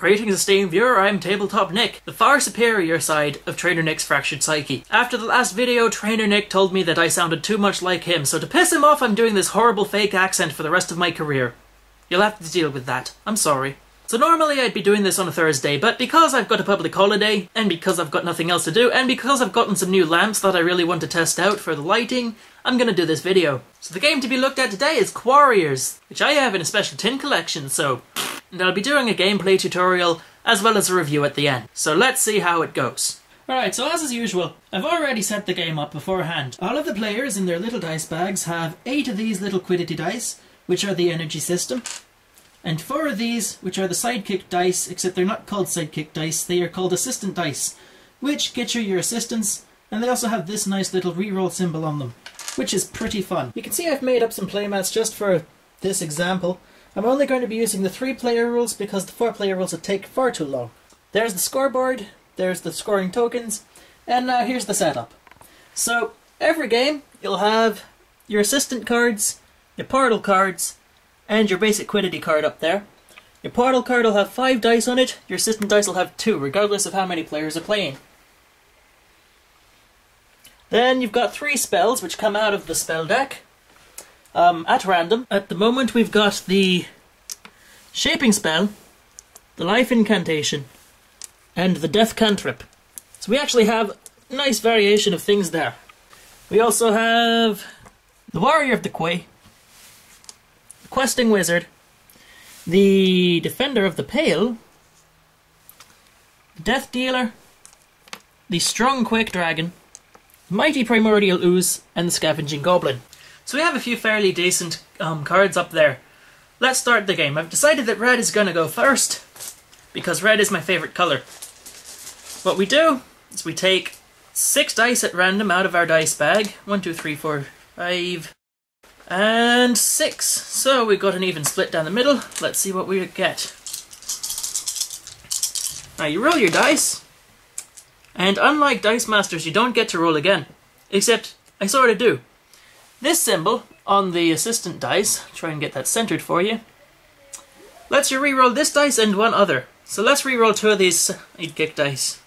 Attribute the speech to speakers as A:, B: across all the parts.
A: Greetings esteemed viewer, I'm Tabletop Nick, the far superior side of Trainer Nick's fractured psyche. After the last video, Trainer Nick told me that I sounded too much like him, so to piss him off I'm doing this horrible fake accent for the rest of my career. You'll have to deal with that. I'm sorry. So normally I'd be doing this on a Thursday, but because I've got a public holiday, and because I've got nothing else to do, and because I've gotten some new lamps that I really want to test out for the lighting, I'm gonna do this video. So the game to be looked at today is Quarriors, which I have in a special tin collection, and I'll be doing a gameplay tutorial as well as a review at the end. So let's see how it goes. Alright, so as is usual, I've already set the game up beforehand. All of the players in their little dice bags have 8 of these little quiddity dice, which are the energy system, and 4 of these, which are the sidekick dice, except they're not called sidekick dice, they are called assistant dice, which get you your assistance, and they also have this nice little reroll symbol on them, which is pretty fun. You can see I've made up some playmats just for this example. I'm only going to be using the 3-player rules because the 4-player rules would take far too long. There's the scoreboard, there's the scoring tokens, and now here's the setup. So, every game you'll have your assistant cards, your portal cards, and your basic quiddity card up there. Your portal card will have 5 dice on it, your assistant dice will have 2, regardless of how many players are playing. Then you've got 3 spells which come out of the spell deck. At random. At the moment we've got the Shaping Spell, the Life Incantation, and the Death Cantrip. So we actually have a nice variation of things there. We also have the Warrior of the Quay, the Questing Wizard, the Defender of the Pale, the Death Dealer, the Strong Quake Dragon, the Mighty Primordial Ooze, and the Scavenging Goblin. So we have a few fairly decent cards up there. Let's start the game. I've decided that red is going to go first, because red is my favourite colour. What we do is we take 6 dice at random out of our dice bag. 1, 2, 3, 4, 5, and 6. So we've got an even split down the middle. Let's see what we get. Now you roll your dice, and unlike Dice Masters you don't get to roll again. Except, I sort of do. This symbol on the assistant dice, try and get that centered for you, lets you reroll this dice and one other. So let's reroll 2 of these sidekick dice.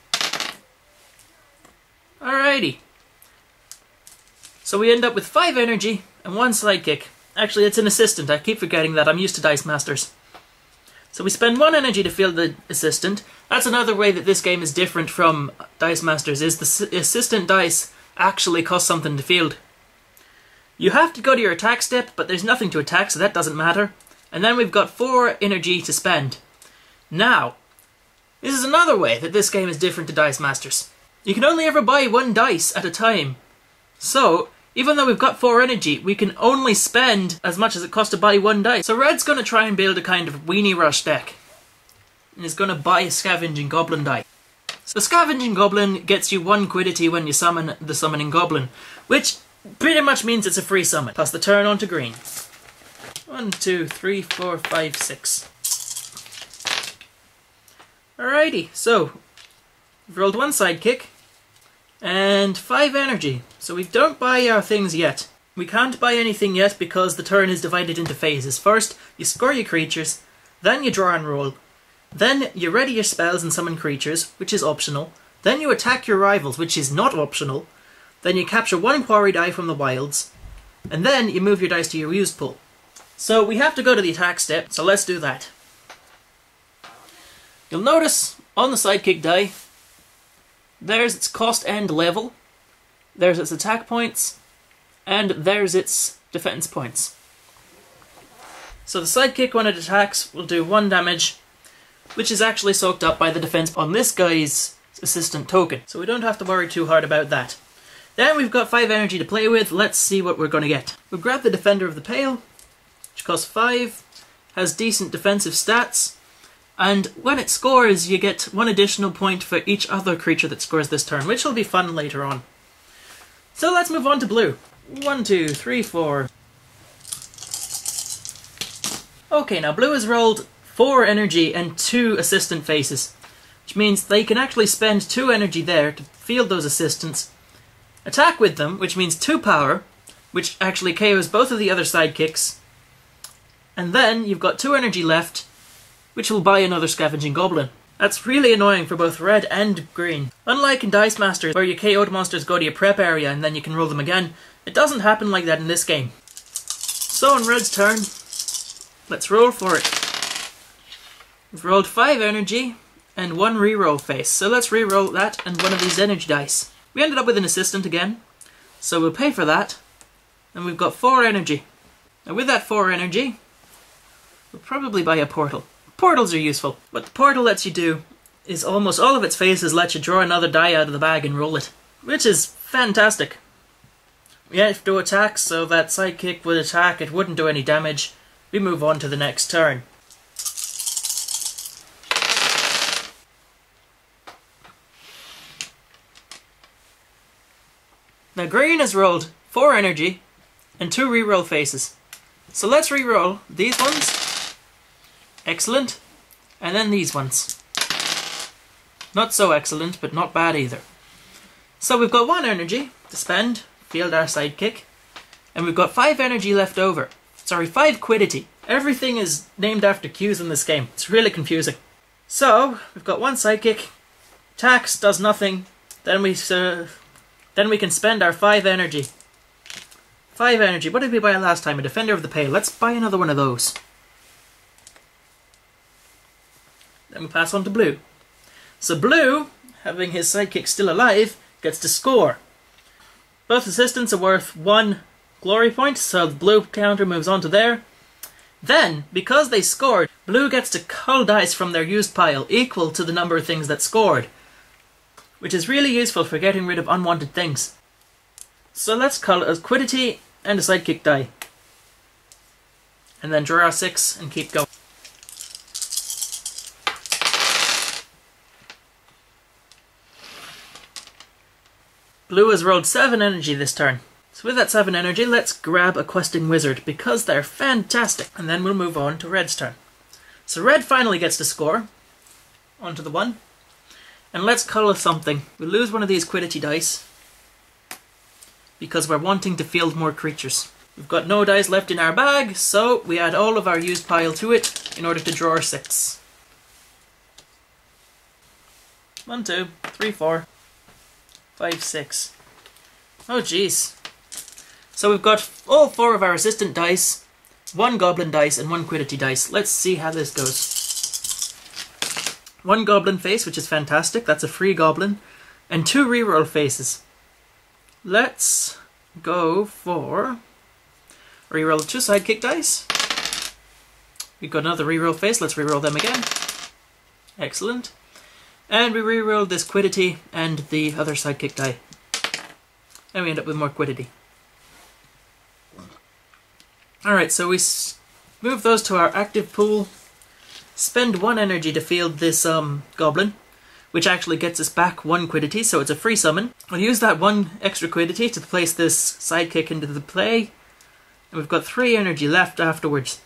A: Alrighty. So we end up with 5 energy and 1 sidekick. Actually, it's an assistant. I keep forgetting that. I'm used to Dice Masters. So we spend 1 energy to field the assistant. That's another way that this game is different from Dice Masters, is the assistant dice actually cost something to field. You have to go to your attack step, but there's nothing to attack, so that doesn't matter. And then we've got 4 energy to spend. Now, this is another way that this game is different to Dice Masters. You can only ever buy 1 dice at a time. So, even though we've got 4 energy, we can only spend as much as it costs to buy 1 dice. So red's going to try and build a kind of weenie rush deck. And is going to buy a Scavenging Goblin die. So the Scavenging Goblin gets you 1 quiddity when you summon the Summoning Goblin, which pretty much means it's a free summon. Toss the turn onto green. 1, 2, 3, 4, 5, 6. Alrighty, so we've rolled 1 sidekick and 5 energy. So we don't buy our things yet. We can't buy anything yet because the turn is divided into phases. First, you score your creatures, then you draw and roll, then you ready your spells and summon creatures, which is optional, then you attack your rivals, which is not optional, then you capture 1 quarry die from the wilds, and then you move your dice to your used pool. So we have to go to the attack step, so let's do that. You'll notice on the sidekick die, there's its cost and level, there's its attack points, and there's its defense points. So the sidekick, when it attacks, will do 1 damage, which is actually soaked up by the defense on this guy's assistant token, so we don't have to worry too hard about that. Then we've got 5 energy to play with. Let's see what we're going to get. We'll grab the Defender of the Pale, which costs 5, has decent defensive stats, and when it scores you get 1 additional point for each other creature that scores this turn, which will be fun later on. So let's move on to blue. 1, 2, 3, 4. Okay, now blue has rolled 4 energy and 2 assistant faces, which means they can actually spend 2 energy there to field those assistants, attack with them, which means 2 power, which actually KOs both of the other sidekicks, and then you've got 2 energy left which will buy another Scavenging Goblin. That's really annoying for both red and green. Unlike in Dice Masters, where your KO'd monsters go to your prep area and then you can roll them again, it doesn't happen like that in this game. So on red's turn, let's roll for it. We've rolled 5 energy and 1 reroll face, so let's reroll that and one of these energy dice. We ended up with an assistant again, so we'll pay for that, and we've got 4 energy. Now with that 4 energy, we'll probably buy a portal. Portals are useful. What the portal lets you do is almost all of its phases let you draw another die out of the bag and roll it, which is fantastic. We have to attack, so that sidekick would attack, it wouldn't do any damage. We move on to the next turn. Now green has rolled 4 energy and 2 reroll faces. So let's reroll these ones. Excellent. And then these ones. Not so excellent, but not bad either. So we've got 1 energy to spend, field our sidekick, and we've got 5 energy left over. Sorry, 5 quiddity. Everything is named after Q's in this game. It's really confusing. So, we've got 1 sidekick, attacks, does nothing, then we can spend our 5 energy. 5 energy. What did we buy last time? A Defender of the Pale. Let's buy another one of those. Then we pass on to blue. So blue, having his sidekick still alive, gets to score. Both assistants are worth 1 glory point, so the blue counter moves on to there. Then, because they scored, blue gets to cull dice from their used pile equal to the number of things that scored, which is really useful for getting rid of unwanted things. So let's cull a quiddity and a sidekick die. And then draw our 6 and keep going. Blue has rolled 7 energy this turn. So with that 7 energy, let's grab a questing wizard, because they're fantastic. And then we'll move on to red's turn. So red finally gets to score. Onto the 1. And let's colour something. We'll lose one of these quiddity dice, because we're wanting to field more creatures. We've got no dice left in our bag, so we add all of our used pile to it in order to draw our 6. 1, 2, 3, 4, 5, 6. Oh jeez. So we've got all 4 of our assistant dice, 1 goblin dice and 1 quiddity dice. Let's see how this goes. 1 goblin face, which is fantastic. That's a free goblin. And 2 reroll faces. Let's go for reroll 2 sidekick dice. We've got another reroll face. Let's reroll them again. Excellent. And we reroll this quiddity and the other sidekick die. And we end up with more quiddity. Alright, so we move those to our active pool. Spend 1 energy to field this goblin, which actually gets us back 1 quiddity, so it's a free summon. We'll use that 1 extra quiddity to place this sidekick into the play. And we've got 3 energy left afterwards.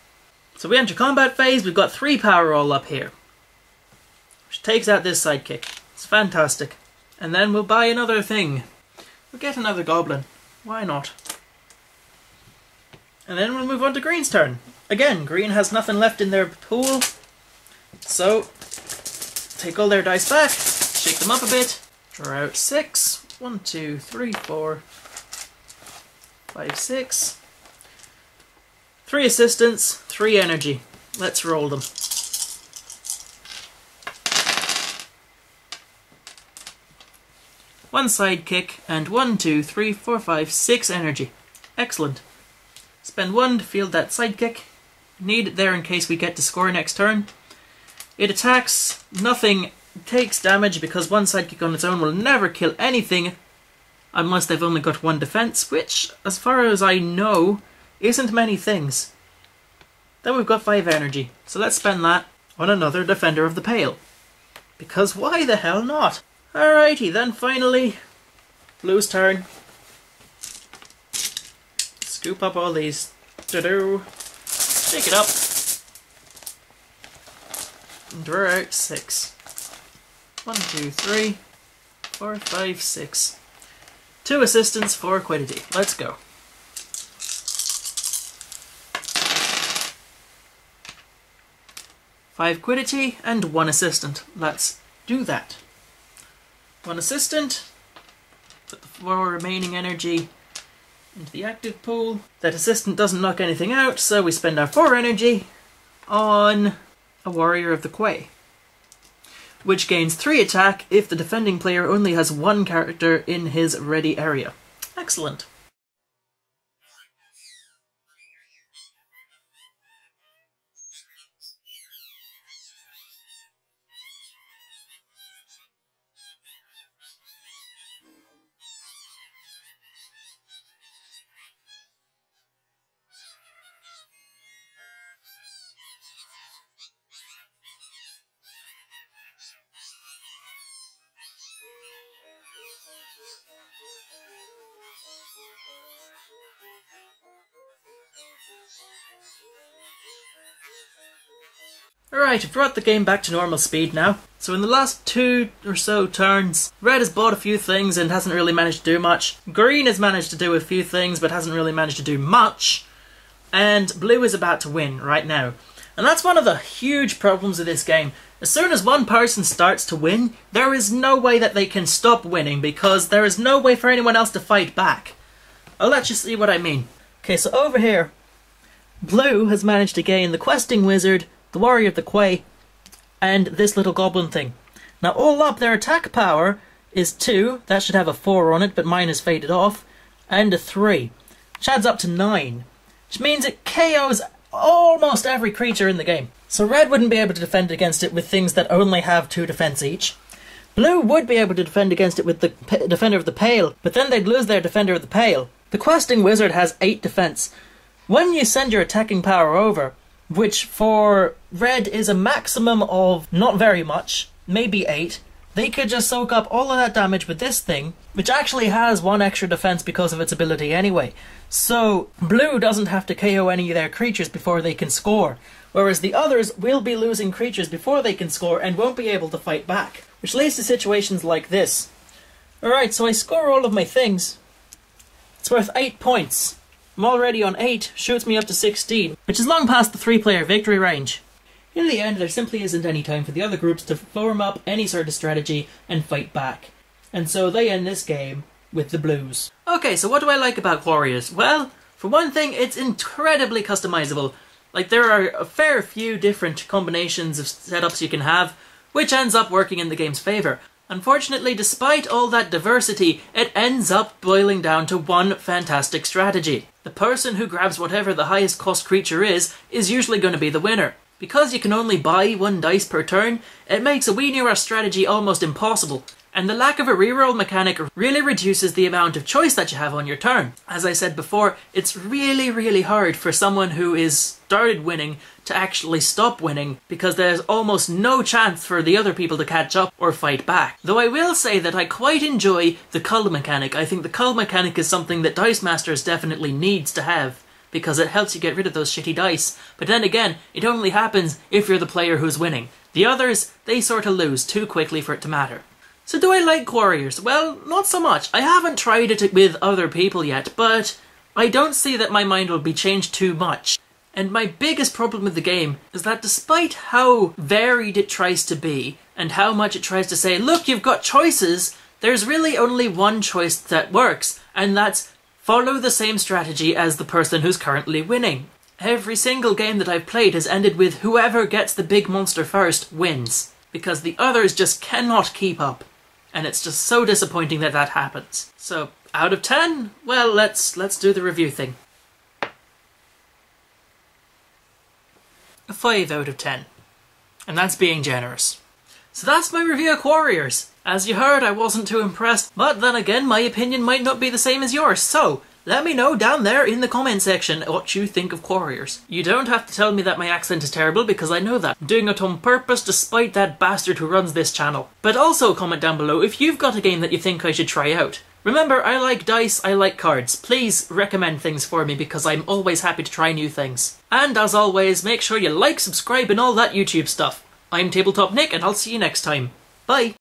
A: So we enter combat phase. We've got 3 power all up here, which takes out this sidekick. It's fantastic. And then we'll buy another thing. We'll get another goblin. Why not? And then we'll move on to green's turn. Again, green has nothing left in their pool. So, take all their dice back, shake them up a bit, draw out 6. 1, 2, 3, 4, 5, 6. 3 assistants, 3 energy. Let's roll them. One sidekick, and 1, 2, 3, 4, 5, 6 energy. Excellent. Spend 1 to field that sidekick. Need it there in case we get to score next turn. It attacks, nothing takes damage, because 1 sidekick on its own will never kill anything unless they've only got 1 defense, which, as far as I know, isn't many things. Then we've got 5 energy, so let's spend that on another Defender of the Pale. Because why the hell not? Alrighty, then finally, blue's turn. Scoop up all these. Shake it up. And draw out 6. 1, 2, 3, 4, 5, 6. 2 assistants, 4 quiddity. Let's go. 5 quiddity, and 1 assistant. Let's do that. 1 assistant, put the 4 remaining energy into the active pool. That assistant doesn't knock anything out, so we spend our 4 energy on a Warrior of the Quay, which gains 3 attack if the defending player only has 1 character in his ready area. Excellent. Alright, I've brought the game back to normal speed now. So in the last 2 or so turns, red has bought a few things and hasn't really managed to do much. Green has managed to do a few things but hasn't really managed to do much. And blue is about to win right now. And that's one of the huge problems of this game. As soon as one person starts to win, there is no way that they can stop winning because there is no way for anyone else to fight back. I'll let you see what I mean. Okay, so over here, blue has managed to gain the questing wizard, the Warrior of the Quay, and this little goblin thing. Now all up, their attack power is 2, that should have a 4 on it, but mine has faded off, and a 3, which adds up to 9, which means it KOs almost every creature in the game. So red wouldn't be able to defend against it with things that only have 2 defense each. Blue would be able to defend against it with the Defender of the Pale, but then they'd lose their Defender of the Pale. The questing wizard has 8 defense. When you send your attacking power over, which for red is a maximum of not very much, maybe 8, they could just soak up all of that damage with this thing, which actually has 1 extra defense because of its ability anyway. So blue doesn't have to KO any of their creatures before they can score, whereas the others will be losing creatures before they can score and won't be able to fight back, which leads to situations like this. Alright, so I score all of my things. It's worth 8 points. I'm already on 8, shoots me up to 16, which is long past the 3-player victory range. In the end, there simply isn't any time for the other groups to form up any sort of strategy and fight back. And so they end this game with the blues. Okay, so what do I like about Quarriors? Well, for one thing, it's incredibly customizable. Like, there are a fair few different combinations of setups you can have, which ends up working in the game's favour. Unfortunately, despite all that diversity, it ends up boiling down to one fantastic strategy. The person who grabs whatever the highest cost creature is usually going to be the winner. Because you can only buy 1 dice per turn, it makes a We Knew Our strategy almost impossible. And the lack of a reroll mechanic really reduces the amount of choice that you have on your turn. As I said before, it's really hard for someone who is started winning to actually stop winning, because there's almost no chance for the other people to catch up or fight back. Though I will say that I quite enjoy the cull mechanic. I think the cull mechanic is something that Dice Masters definitely needs to have, because it helps you get rid of those shitty dice. But then again, it only happens if you're the player who's winning. The others, they sort of lose too quickly for it to matter. So do I like Quarriors? Well, not so much. I haven't tried it with other people yet, but I don't see that my mind will be changed too much. And my biggest problem with the game is that despite how varied it tries to be, and how much it tries to say, look, you've got choices, there's really only one choice that works, and that's follow the same strategy as the person who's currently winning. Every single game that I've played has ended with whoever gets the big monster first wins, because the others just cannot keep up. And it's just so disappointing that that happens. So, out of 10? Well, let's do the review thing. A 5 out of 10. And that's being generous. So that's my review of Quarriors. As you heard, I wasn't too impressed, but then again, my opinion might not be the same as yours, so let me know down there in the comment section what you think of Quarriors. You don't have to tell me that my accent is terrible, because I know that. I'm doing it on purpose despite that bastard who runs this channel. But also comment down below if you've got a game that you think I should try out. Remember, I like dice, I like cards. Please recommend things for me, because I'm always happy to try new things. And as always, make sure you like, subscribe and all that YouTube stuff. I'm Tabletop Nick, and I'll see you next time. Bye!